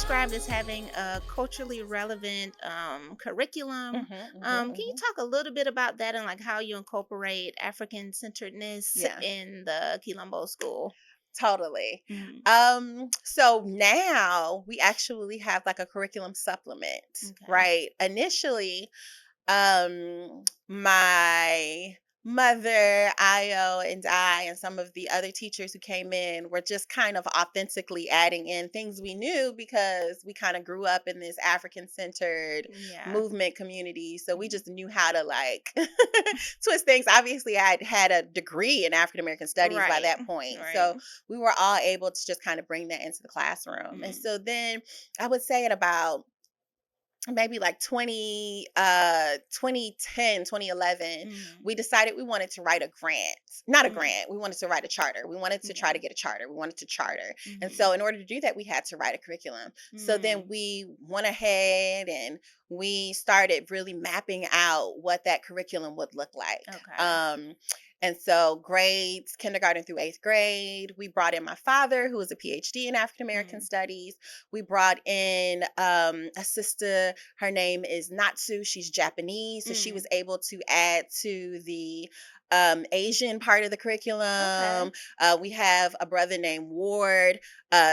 described as having a culturally relevant curriculum. Can you Hmm. talk a little bit about that and like how you incorporate African centeredness Yeah, in the Kilombo school? totally. Mm, So now we actually have like a curriculum supplement, okay. right? Initially, my mother, Io, and I, and some of the other teachers who came in were just kind of authentically adding in things we knew because we kind of grew up in this African centered Yeah. movement community. So we Mm, just knew how to like twist things. Obviously, I had a degree in African American studies by right. that point. Right. So we were all able to just kind of bring that into the classroom. And Mm, so then I would say at about maybe like 2010, 2011, mm, we decided we wanted to write a grant, not a mm, grant, we wanted to write a charter. We wanted to try to yeah. get a charter. We wanted to charter. And Mm-hmm. so in order to do that, we had to write a curriculum. So then Mm, we went ahead and we started really mapping out what that curriculum would look like. okay. And so grades, kindergarten through eighth grade, we brought in my father, who was a PhD in African American Mm, studies. We brought in a sister. Her name is Natsu. She's Japanese, so she mm, was able to add to the Asian part of the okay. curriculum. We have a brother named Ward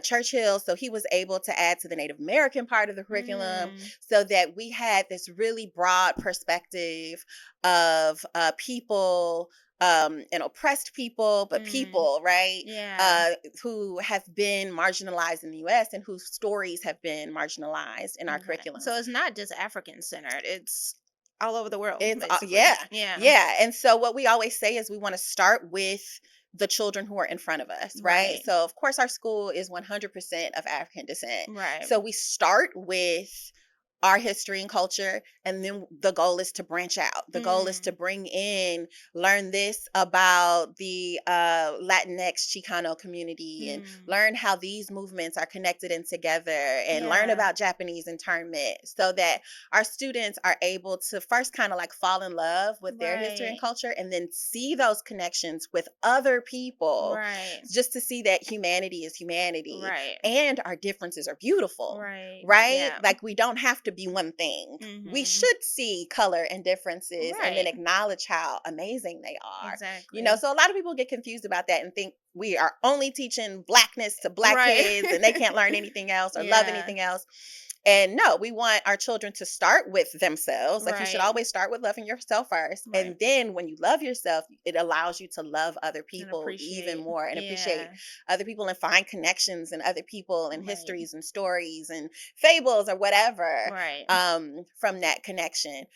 Churchill, so he was able to add to the Native American part of the curriculum, Mm, so that we had this really broad perspective of people. And oppressed people, but mm, people, right? yeah. uh, who have been marginalized in the US and whose stories have been marginalized in our Okay. So curriculums. it's not just African centered, it's all over the world, It's basically. yeah, Yeah. yeah. And so what we always say is we want to start with the children who are in front of us, right? Right. So of course our school is 100% of African descent. Right. So we start with our history and culture, and then the goal is to branch out. The goal is to Mm. bring in, learn this about the Latinx Chicano community, and Mm. learn how these movements are connected and together, and learn Yeah. about Japanese internment, so that our students are able to first kind of like fall in love with their history and Right. culture, and then see those connections with other people, Right. just to see that humanity is humanity Right. and our differences are beautiful, Right. right? Yeah. Like we don't have to be one thing. We Mhm. should see color and differences and then Right. acknowledge how amazing they are. Exactly. So a lot of people get confused about that and think we are only teaching blackness to black Right. kids and they can't learn anything else or love Yeah. anything else. And no, we want our children to start with themselves. Like you should Right. always start with loving yourself first. Right. And then when you love yourself, it allows you to love other And people even appreciate. more and appreciate Yeah. other people and find connections in other people and Right. histories and stories and fables or whatever Right. from that connection.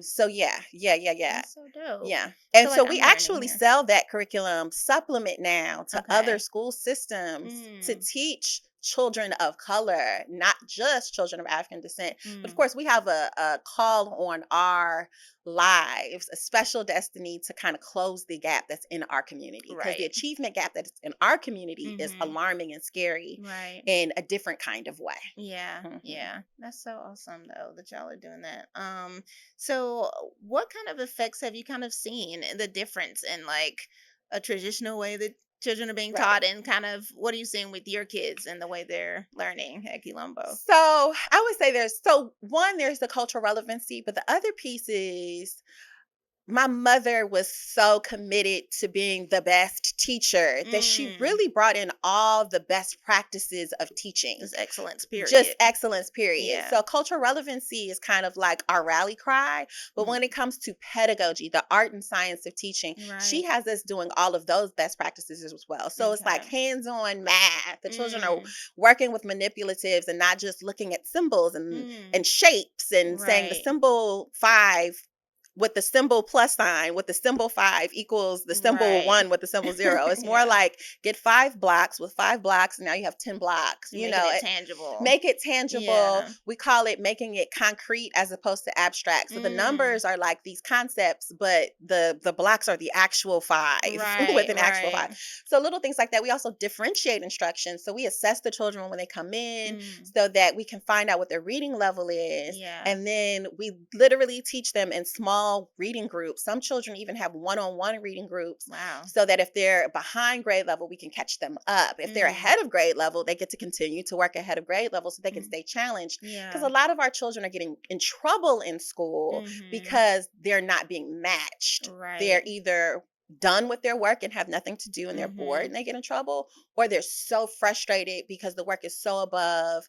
So yeah. That's so dope. Yeah. So And like so we I'm learning actually here. sell that curriculum supplement now to other Okay. school systems to Mm. teach children of color, not just children of African descent. But of Mm. course, we have a call on our lives, a special destiny to kind of close the gap that's in our community, because the Right. achievement gap that's in our community is Mhm. alarming and scary Right. in a different kind of way. Yeah, Mhm. yeah. That's so awesome though that y'all are doing that. So what kind of effects have you kind of seen in the difference in like a traditional way that children are being Right. taught and kind of what are you seeing with your kids and the way they're learning at Quilombo? So I would say there's the cultural relevancy, but the other piece is my mother was so committed to being the best teacher that she Mm, really brought in all the best practices of teaching. just excellence, Just period. excellence, period. Yeah, So cultural relevancy is kind of like our rally cry. But when mm, it comes to pedagogy, the art and science of teaching, she right. has us doing all of those best practices as well. So it's like Okay. hands-on math. The children are Mm, working with manipulatives and not just looking at symbols and mm, shapes and saying the right. symbol 5 with the symbol plus sign with the symbol 5 equals the symbol Right. 1 with the symbol 0. It's more Yeah. like get 5 blocks with 5 blocks, and now you have 10 blocks, Making it tangible. make it tangible. Yeah. We call it making it concrete as opposed to abstract. So the Mm, numbers are like these concepts, but the blocks are the actual 5 with right, an actual 5. right. So little things like that. We also differentiate instruction. So we assess the children when they come in Mm, so that we can find out what their reading level is. yeah. And then we literally teach them in small small reading groups. Some children even have one-on-one reading groups Wow. so that if they're behind grade level, we can catch them up. If they're Mm. ahead of grade level, they get to continue to work ahead of grade level so they can Mm. stay challenged. Because Yeah. a lot of our children are getting in trouble in school Mhm. because they're not being matched. They're Right. either done with their work and have nothing to do and they're bored Mhm. and they get in trouble, or they're so frustrated because the work is so above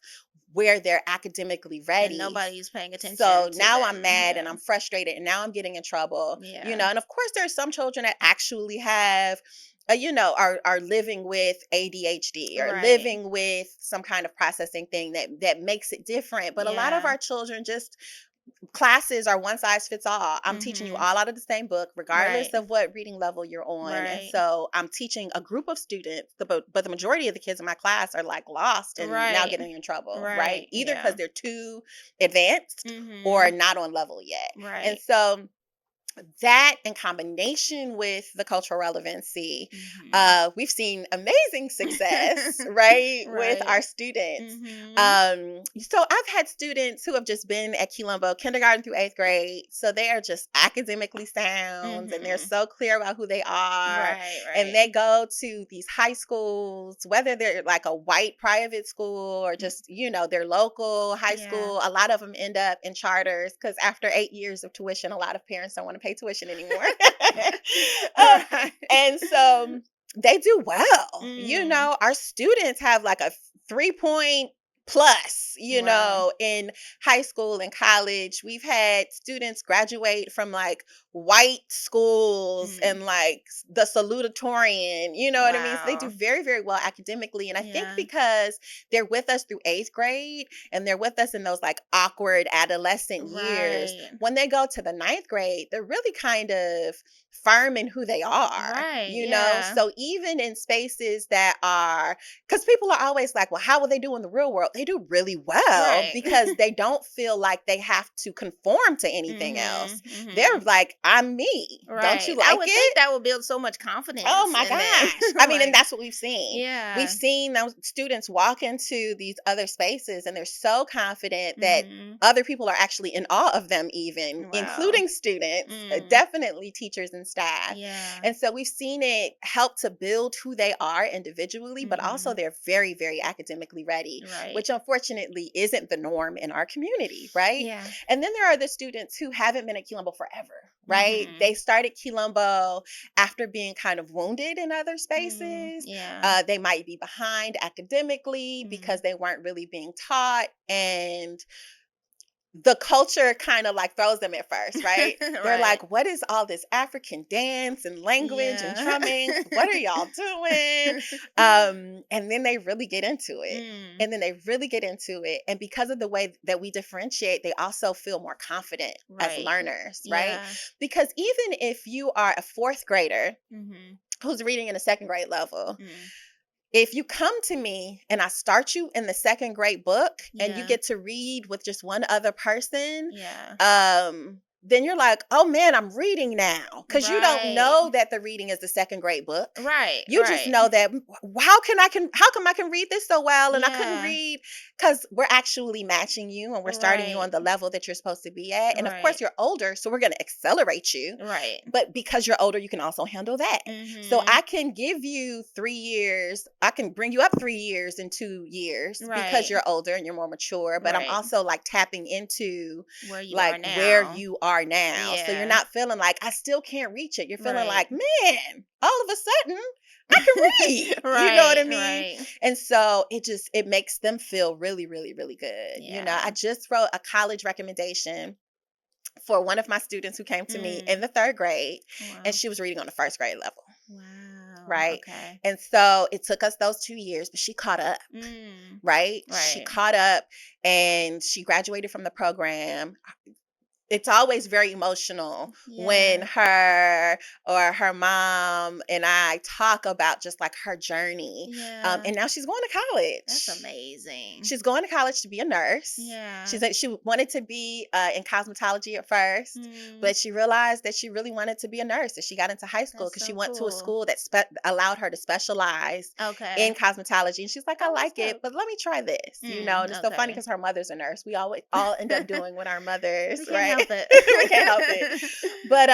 where they're academically And ready. nobody's paying So attention to now I'm them. mad and Yeah. I'm frustrated and now I'm getting in trouble, Yeah. and of course there's some children that actually have are living with ADHD or Right. living with some kind of processing thing that makes it different, but a lot of Yeah. our children just classes are one size fits all. I'm teaching you Mhm. all out of the same book, Right. regardless of what reading level you're on. And Right. so I'm teaching a group of students, but the majority of the kids in my class are like lost and now Right. getting in trouble, right? Right. Either because Yeah. they're too advanced or Mhm. not on level yet. And Right. so that in combination with the cultural relevancy, Mhm. we've seen amazing success, right, with Right. our students. Mhm. So I've had students who have just been at Kilombo kindergarten through 8th grade. So they are just academically sound and they're Mhm. so clear about who they are. Right. And Right. they go to these high schools, whether they're like a white private school or Mm. just, their local high Yeah. school. A lot of them end up in charters because after 8 years of tuition, a lot of parents don't want to pay tuition anymore. Uh, Right. and so they do well. Mm. Our students have like a 3 point plus, Wow. in high school and college. We've had students graduate from like white schools Mm. and like the salutatorian, you know what I mean? So they do Wow. very, very well academically. And I think Yeah. because they're with us through 8th grade and they're with us in those like awkward adolescent years, Right. when they go to the 9th grade, they're really kind of firm in who they are, Right. Yeah. So even in spaces that are, because people are always like, well, how will they do in the real world? They do really well Right. because they don't feel like they have to conform to anything else. Mhm. They're Mhm. like, I'm me. Don't you Right. I like would think it? that would build so much Oh confidence my in them. gosh. I mean, and Like, that's what we've seen. We've yeah. seen those students walk into these other spaces and they're so confident that Mhm. other people are actually in awe of them, even Wow. including students, Mm. definitely teachers and staff. Yeah. And so we've seen it help to build who they are individually, but also Mhm. they're very, very academically ready, Right. which unfortunately isn't the norm in our community, right? Yeah. And then there are the students who haven't been at Kilombo forever, right? Mhm. They started Kilombo after being kind of wounded in other Mm. spaces. Yeah. They might be behind academically Mm. because they weren't really being taught. And the culture kind of like throws them at first, right? They're Right. like, what is all this African dance and language and Yeah. drumming? What are y'all doing? And then they really get into it. Mm. And then they really get into it. And because of the way that we differentiate, they also feel more confident as Right. learners, right? Yeah. Because even if you are a 4th grader Mhm. who's reading in a 2nd grade level, Mm. if you come to me and I start you in the 2nd grade book and you Yeah. get to read with just one other person, Yeah. then you're like, oh man, I'm reading now. Because you don't Right. know that the reading is the 2nd grade book. Right. You just Right. know that how come I can read this so well and I couldn't Yeah. read because we're actually matching you and we're starting you Right. on the level that you're supposed to be at. And of course Right. you're older, so we're gonna accelerate you. Right. But because you're older, you can also handle that. So Mhm. I can give you 3 years. I can bring you up 3 years in 2 years because Right. you're older and you're more mature. But I'm Right. also like tapping into Where you like are where now. you are now. So you're Yeah. not feeling like I still can't reach it. You're feeling Right. like, man, all of a sudden I can read. You know what I Right. mean? Right. And so it makes them feel really, really, really good. I Yeah. just wrote a college recommendation for one of my students who came to me in Mm. the 3rd grade, and Wow. she was reading on the 1st grade level, Wow. right? Okay. And so it took us those 2 years, but she caught up, Mm. right? She Right. caught up and she graduated from the program. It's always very emotional when Yeah. her or her mom and I talk about just like her journey. Yeah. And now she's going to That's college. amazing. She's going to college to be a nurse. Yeah. She wanted to be in cosmetology at first, Mm. but she realized that she really wanted to be a nurse as she got into high school That's because she so went to a cool. school that allowed her to specialize in Okay. cosmetology. And she's like, I Oh, that's like it, dope. but let me try this, Mm. And it's so funny Okay. because her mother's a nurse. We always all end up doing what our mothers, We can't right? help it. We can't help it. But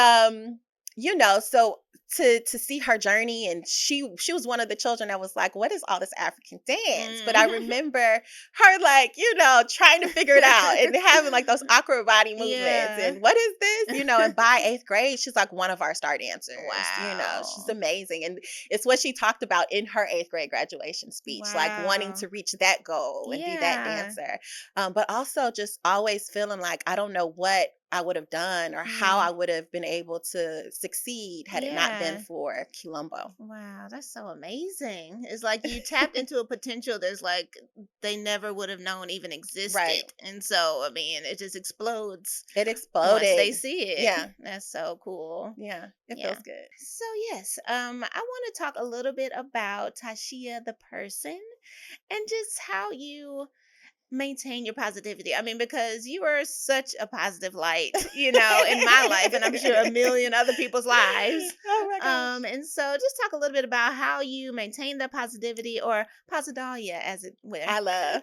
so to see her journey, and she was one of the children that was like, what is all this African dance? But I Mm. remember her, like, trying to figure it out and having like those awkward body movements Yeah. and what is this? And by 8th grade, she's like one of our star dancers. She's Wow. amazing. And it's what she talked about in her 8th grade graduation speech, like wanting Wow. to reach that goal and be that Yeah. dancer. But also just always feeling like I don't know what I would have done or how Mm. I would have been able to succeed had it not been Yeah. for Kilombo. Wow, that's so amazing. It's like you tapped into a potential that's like they never would have known even Right. existed. And so, I mean, it just explodes It once they exploded. see it. Yeah. That's so cool. Yeah. It Yeah. feels good. So yes, I want to talk a little bit about Tashiya the person and just how you maintain your positivity. I mean, because you are such a positive light, in my life, and I'm sure a million other people's lives. Oh my gosh. And so just talk a little bit about how you maintain that positivity or posidalia, as it were. I love.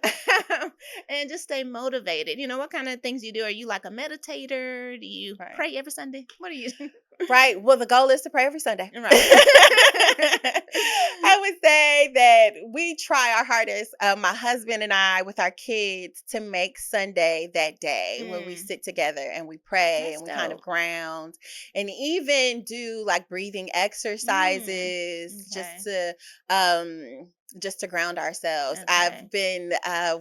And just stay motivated. What kind of things you do? Are you like a meditator? Do you Right. pray every Sunday? What are you? Right. Well, the goal is to pray every Sunday. Right. I would say that we try our hardest, my husband and I, with our kids, to make Sunday that day where we Mm, sit together and we pray that's and we kind of dope. ground and even do like breathing Mm, exercises okay. just to ground ourselves. Okay. I've been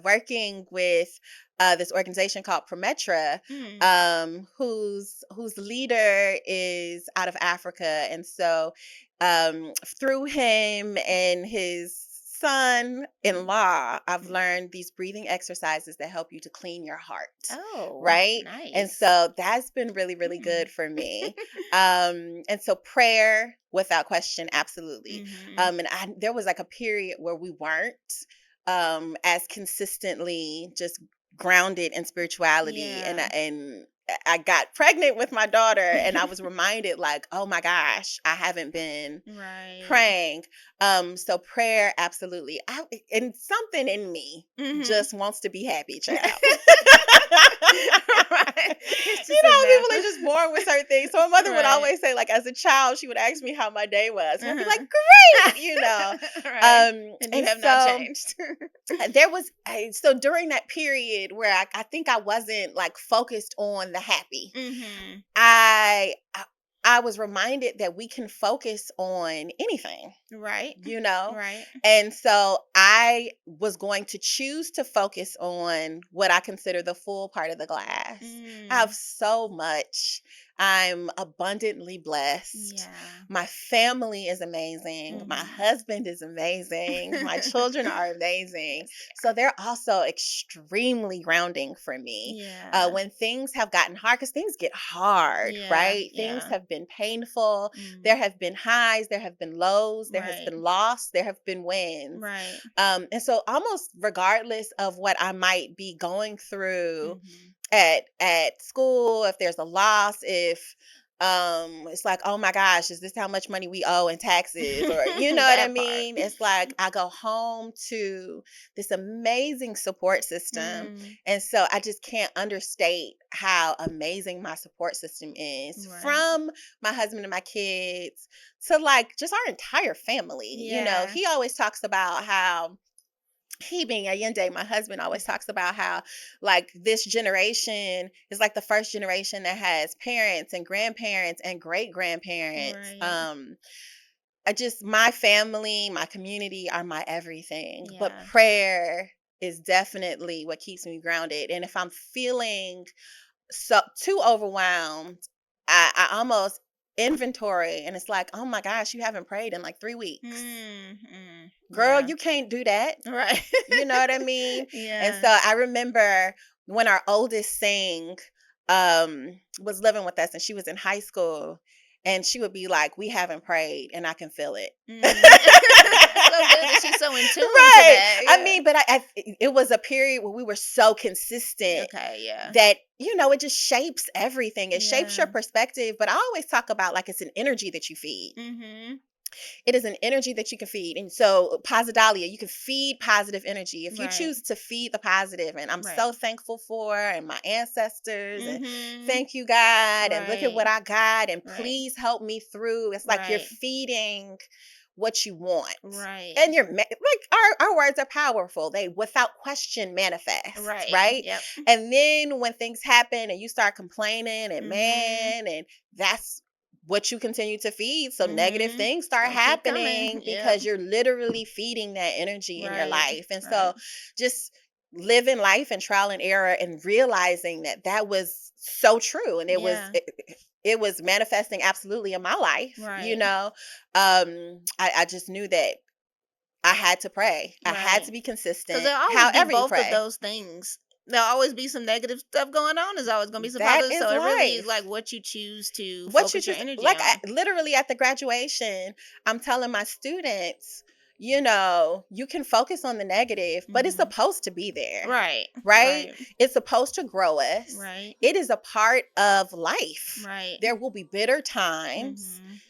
working with this organization called Prometra, Mm, whose leader is out of Africa, and so through him and his mm. son-in-law, I've learned these breathing exercises that help you to clean your heart, Oh, right? And nice. so that's been really, really Mm. good for me. And so prayer, without question, absolutely. Mhm. And there was like a period where we weren't as consistently just grounded in spirituality, and Yeah. I got pregnant with my daughter, and I was reminded, like, oh my gosh, I haven't been Right. praying. So prayer, absolutely. And something in me Mhm. just wants to be happy, child. Right. It's just enough. People are just born with certain things. So my mother would Right. always say, like, as a child, she would ask me how my day was, and I'd be like, Uh-huh. great. Right. And you And have not so changed. there was so during that period where I think I wasn't like focused on the happy, Mhm. I, I I was reminded that we can focus on anything, Right. you know? Right. And so I was going to choose to focus on what I consider the full part of the glass. I have Mm. so much. I'm abundantly blessed. Yeah. My family is amazing. My Mhm. husband is amazing. My children are amazing. Yes, they So they're also extremely grounding for me. Yeah. When things have gotten hard, because things get hard, Yeah. right? Things Yeah. have been painful. Mm. There have been highs, there have been lows, there has Right. been loss, there have been wins. Right. And so almost regardless of what I might be going through Mhm. at school, if there's a loss, if it's like, oh my gosh, is this how much money we owe in taxes, or you know what I That part. mean? It's like I go home to this amazing support system, Mm. and so I just can't understate how amazing my support system is, Right. from my husband and my kids to like just our entire family. Yeah. He always talks about how he, being a Yende, my husband, always talks about how like this generation is like the first generation that has parents and grandparents and great grandparents. Right. I just, my family, my community are my everything. But Yeah. prayer is definitely what keeps me grounded. And if I'm feeling so too overwhelmed, I almost inventory, and it's like, oh my gosh, you haven't prayed in like 3 weeks. Mm, mm, Girl, yeah. you can't do that. Right. You know what I mean? And Yeah. so I remember when our oldest sang, was living with us, and she was in high school, and she would be like, we haven't prayed and I can feel it. Mm. So good that she's so in tune to Right. that. I Yeah. mean, but it was a period where we were so consistent Okay. Yeah. that, it just shapes everything. It shapes your Yeah. perspective. But I always talk about like it's an energy that you feed. Mhm. It is an energy that you can feed. And so, posidalia, you can feed positive energy. If you Right. choose to feed the positive, and I'm Right. so thankful for, and my ancestors, and Mhm. thank you, God, and look at Right. what I got, and Right. please help me through. It's like you're Right. feeding what you want. Right. And like our words are powerful. They without question manifest, Right. right? Yep. And then when things happen and you start complaining and Mhm. man, and that's what you continue to feed. So negative Mhm. things start Gonna keep coming. happening Yep. because you're literally feeding that energy in your Right. life. And Right. so just living life and trial and error and realizing that that was so true, and Yeah. it was manifesting absolutely in my life, you Right. know. I just knew that I had to pray. I had Right. to be 'Cause consistent. there'll always be However you both of pray, those things. There'll always be some negative stuff going on. There's always gonna be some that positive. So is it really is like life. what you choose to What you focus your choose, energy like, on. literally at the graduation, I'm telling my students, you can focus on the negative, but it's Mhm. supposed to be there, Right. right? Right. It's supposed to grow us. Right. It is a part of life. Right. There will be bitter times. Mhm.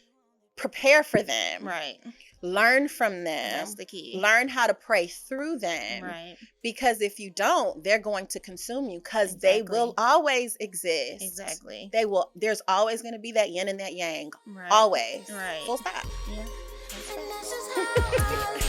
Prepare for them. Right. Learn from That's them. the key. Learn how to pray through them. Right. Because if you don't, they're going to consume you, because they will Exactly. always exist. Exactly. There's always going to be that yin and that yang. Right. Always. Right. Full stop. Yeah. That's And facts. that's just how I